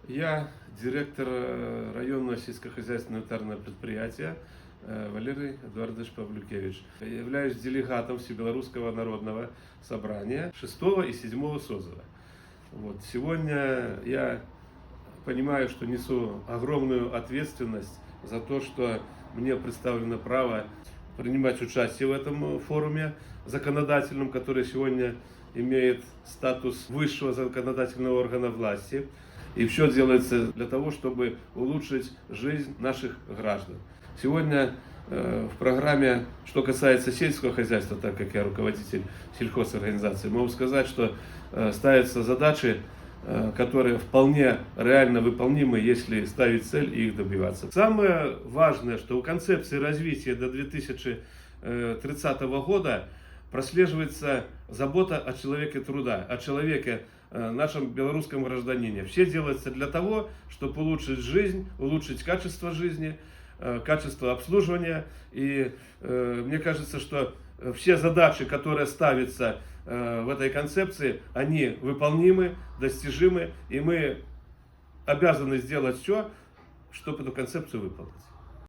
Я директор районного сельскохозяйственного унитарного предприятия Валерий Эдуардович Павлюкевич. Я являюсь делегатом Всебелорусского народного собрания 6 и 7 созыва. Сегодня я понимаю, что несу огромную ответственность за то, что мне представлено право принимать участие в этом форуме законодательном, который сегодня имеет статус высшего законодательного органа власти. И все делается для того, чтобы улучшить жизнь наших граждан. Сегодня в программе, что касается сельского хозяйства, так как я руководитель сельхозорганизации, могу сказать, что ставятся задачи, которые вполне реально выполнимы, если ставить цель и их добиваться. Самое важное, что в концепции развития до 2030 года прослеживается забота о человеке труда, о человеке, нашем белорусском гражданине. Все делается для того, чтобы улучшить жизнь, улучшить качество жизни, качество обслуживания. И мне кажется, что все задачи, которые ставятся в этой концепции, они выполнимы, достижимы, и мы обязаны сделать все, чтобы эту концепцию выполнить.